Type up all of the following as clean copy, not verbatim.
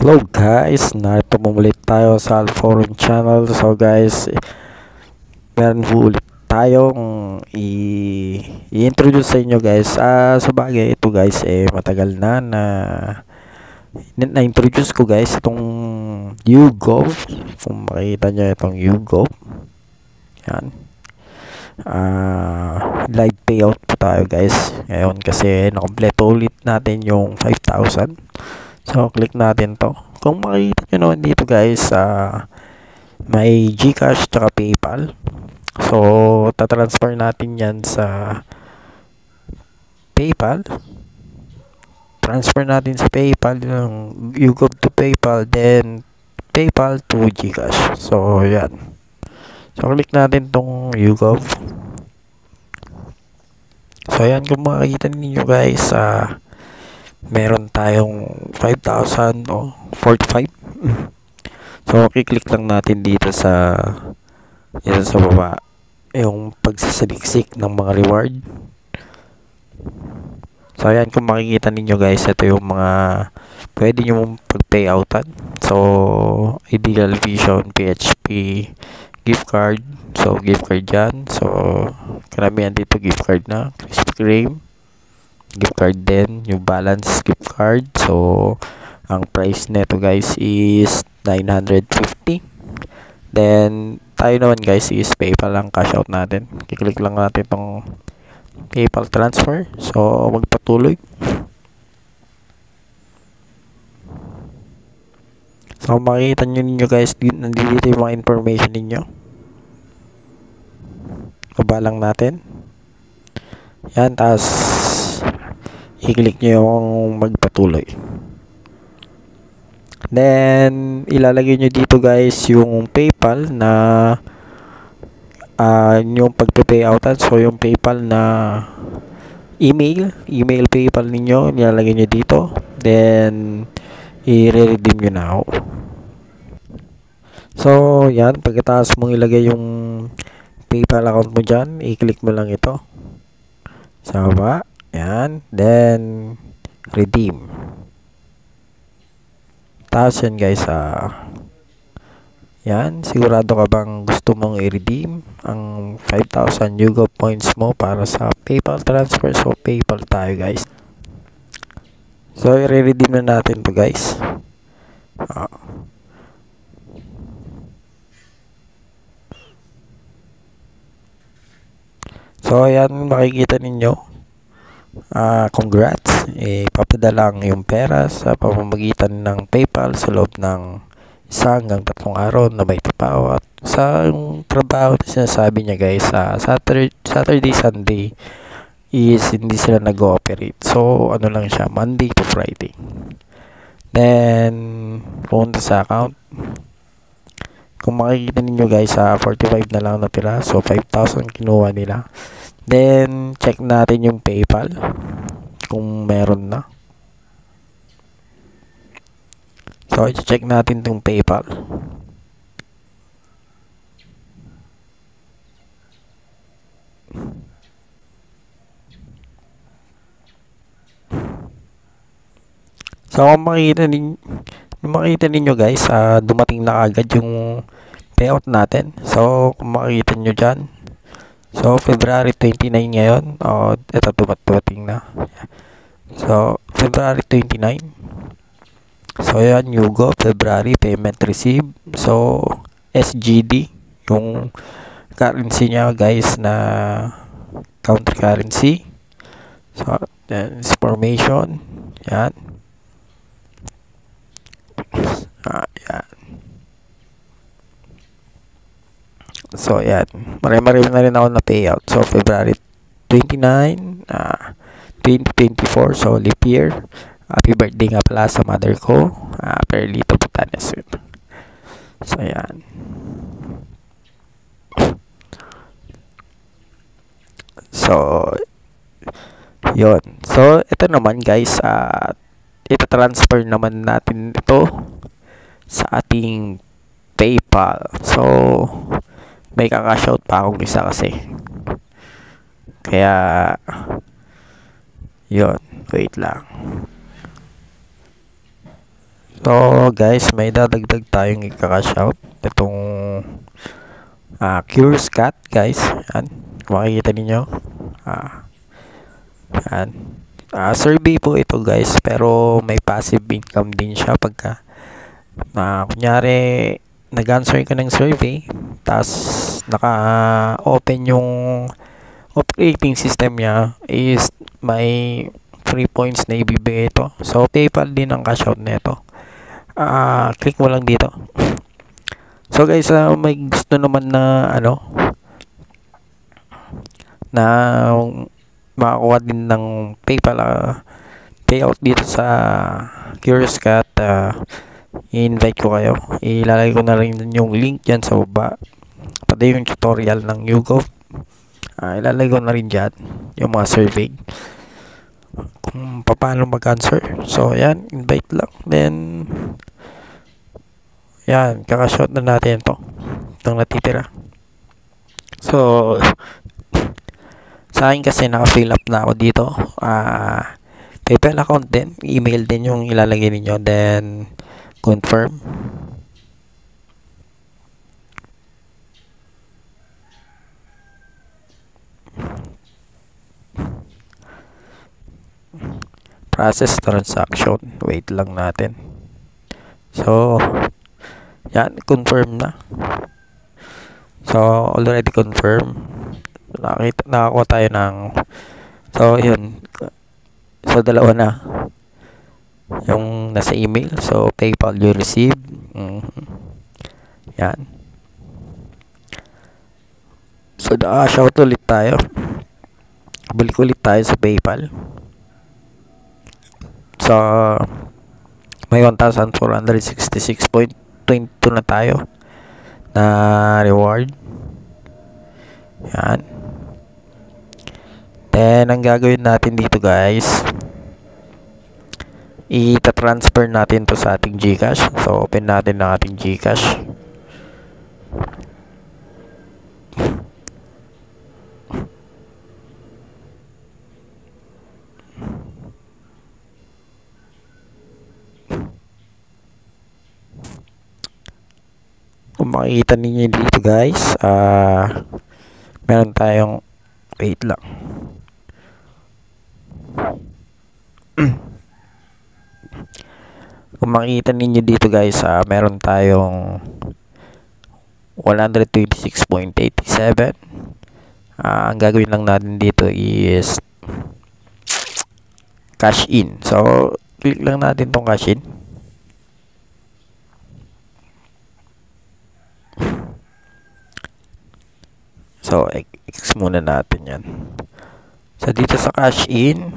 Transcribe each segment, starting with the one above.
Hello guys, narito po ulit tayo sa Alforum channel. So guys, meron po ulit tayong i-introduce sa inyo guys. Sa bagay ito guys matagal na-introduce ko guys itong YouGov. Kung makita nyo itong YouGov, yan. Live payout po tayo guys ngayon kasi nakompleto ulit natin yung 5,000. So, click natin to. Kung makikita nyo naman dito guys, may GCash tsaka PayPal. So, tatransfer natin yan sa PayPal. Transfer natin sa PayPal yung YouGov to PayPal, then PayPal to GCash. So, yan. So, click natin tong YouGov. So, yan. Kung makikita ninyo guys, meron tayong 5,000 o 45. So, kiklik lang natin dito sa baba yung pagsasaliksik ng mga reward. So, ayan, kung makikita ninyo guys, ito yung mga pwede nyo pag-payoutan. So, Ideal Vision, PHP, gift card. So, gift card dyan. So, karamihan dito gift card na. Krispy Kreme gift card din, yung balance gift card. So ang price neto guys is 950. Then tayo naman guys is PayPal lang, cash out natin. Kiklik lang natin itong PayPal transfer. So magpatuloy. So makikita nyo ninyo guys, nandito yung mga information ninyo. Baba lang natin yan, tapos i-click nyo yung magpatuloy. Then ilalagay nyo dito guys yung PayPal na yung pagpe-payoutan. So yung PayPal na email PayPal ninyo, nilalagay nyo dito. Then i-redeem nyo now. So yan, pagkatapos mong ilagay yung PayPal account mo dyan, i-click mo lang ito sa baba. Yan. Then redeem. Tapos yan guys, yan, sigurado ka bang gusto mong i-redeem ang 5,000 YouGov points mo para sa PayPal transfer? So PayPal tayo guys. So i-redeem na natin to guys. So ayan, makikita ninyo. Congrats, papadala ang iyong pera sa pamamagitan ng PayPal sa loob ng 1 hanggang 3 araw na may tapaw. At sa yung trabaho na sinasabi niya guys, Saturday, Sunday is hindi sila nag-ooperate. So ano lang siya, Monday to Friday. Then punta sa account. Kung makikita ninyo guys, 45 na lang natira. So 5,000 kinuha nila. Then check natin yung PayPal kung meron na. So i-check natin yung PayPal. So kung makikita ninyo guys, dumating na agad yung payout natin. So kung makikita nyo dyan, so February 29 ngayon. Ito dumating na. So February 29. So yan, YouGov February payment received. So SGD yung currency niya guys, na counter currency. So then information yan. Yan. So yan, marami na rin ako na payout. So February 29, 2024. So leap year. Happy birthday nga pala sa mother ko, Perlito Butanes. So yan. So yun. So ito naman guys, ita-transfer naman natin ito sa ating PayPal. So may kaka-cash out pa akong isa kasi. Kaya yun, wait lang. So guys, may dadagdag tayong ika-cash out. Itong Curious Cat guys. Yan, makikita ninyo. Yan. Survey po ito guys, pero may passive income din siya pagka kunyari nag-answer ka ng survey, tas naka-open yung operating system niya, is may free points na ibibigay ito. So PayPal din ang cash out nito. Click mo lang dito. So guys, may gusto naman na na makakuha din ng PayPal payout dito sa Curious Cat, i-invite ko kayo. Ilalagay ko na rin yung link dyan sa baba, pati yung tutorial ng YouGov. Ilalagay ko na rin dyan yung mga survey kung paano mag-answer. So yan, invite lang, then yan, kakashot na natin itong natitira. So sa akin kasi naka-fill up na ako dito. PayPal account din, email din yung ilalagay ninyo, then confirm. Process transaction, wait lang natin. So yan, confirm na. So already confirm. Nakakuha tayo ng, so yun, so dalawa na yung nasa email. So PayPal you receive. Yan. So shout ulit tayo, balik ulit tayo sa PayPal. So may 1,466.22 na tayo na reward. Yan. Then ang gagawin natin dito guys, i-transfer natin to sa ating GCash. So open natin ang ating GCash. Kung makikita ninyo dito guys, meron tayong, wait lang, kung makikita ninyo dito guys, meron tayong 126.87. Ang gagawin lang natin dito is cash in. So click lang natin tong cash in. So X muna natin yan. So dito sa cash in,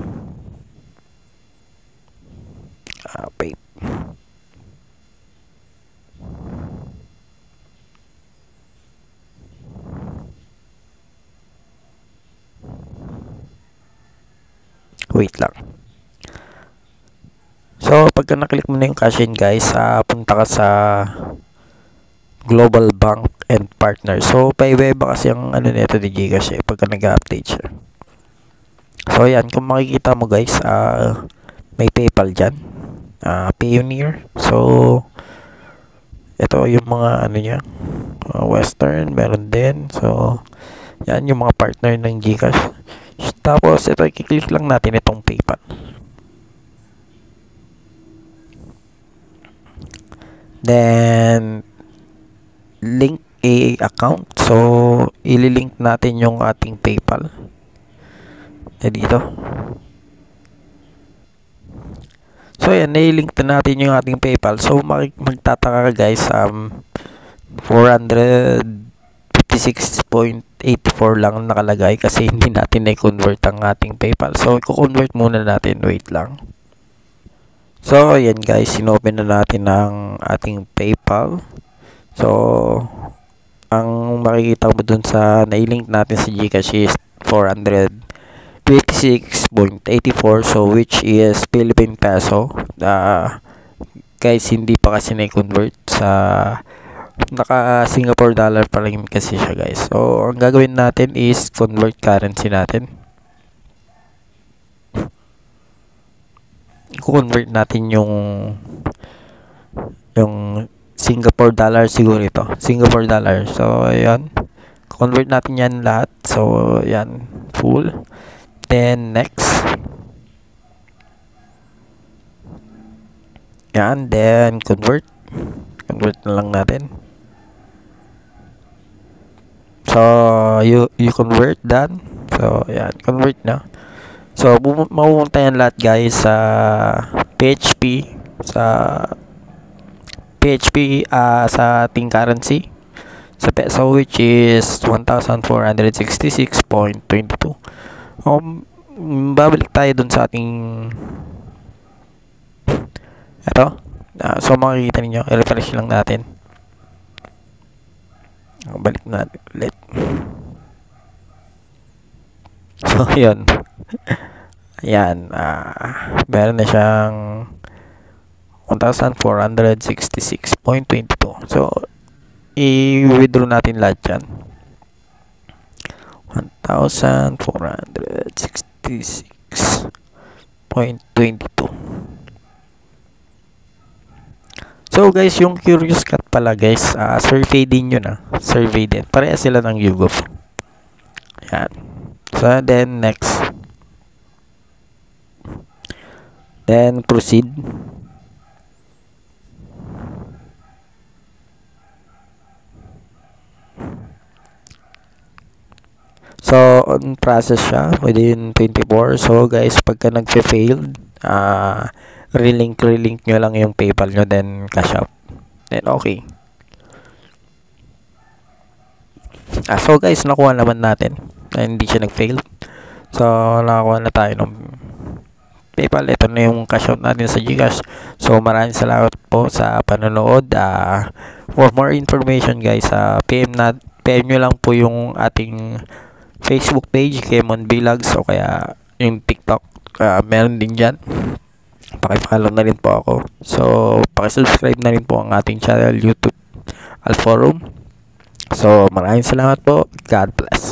pay. Wait lang. So pagka naklik mo na yung cash in guys, punta ka sa Global Bank and Partner. So paiba kasi ang nito ni GCash pagka nag-update siya. So yan, kung makikita mo guys, may PayPal dyan, Payoneer. So ito yung mga niya, Western meron din. So yan yung mga partner ng GCash. Tapos ito, i-click lang natin itong PayPal. Then link a account. So ililink natin yung ating PayPal dito. So yan, nilink na natin yung ating PayPal. So magtataka ka guys, 456.84 lang nakalagay kasi hindi natin na-convert ang ating PayPal. So i-convert muna natin, wait lang. So yan guys, sinopen na natin ang ating PayPal. So ang makikita mo dun sa nailink natin sa GCash is 426.84, so which is Philippine peso. Guys, hindi pa kasi na-convert sa naka Singapore dollar pa lang kasi siya guys. So ang gagawin natin is convert currency natin. I-convert natin yung yung Singapore dollar siguro ito. Singapore dollar. So, ayan. Convert natin yan lahat. So, yan. Full. Then, next. Yan. Then, convert. Convert na lang natin. So, you convert done. So, yan. Convert na. So, mapupunta yan lahat guys sa PHP. Sa ating currency sa peso, which is 1,466.22. Babalik tayo dun sa ating ito. So makikita ninyo, i-refresh lang natin. Balik natin ulit. So yun. Ayan, meron na siyang 1,466.22. So, i-withdraw natin lahat yan. 1,466.22. So, guys, yung Curious Cat pala, guys, survey din yun, survey din. Pareha sila ng YouGov. Yan. So, then, next. Then, proceed. So, on process siya within 24. So, guys, pagka nag-failed, relink nyo lang yung PayPal nyo, then cash out. Then, okay. So, guys, nakuha naman natin. Hindi siya nag-fail. So, nakakuha na tayo ng PayPal. Ito na yung cash out natin sa GCash. So, maraming salamat po sa panonood. For more information, guys, PM nyo lang po yung ating Facebook page, Kemon Vlogs, o kaya yung TikTok, meron din dyan. Pakipollow na rin po ako. So, pakisubscribe na rin po ang ating channel, YouTube Alforum. So, maraming salamat po. God bless.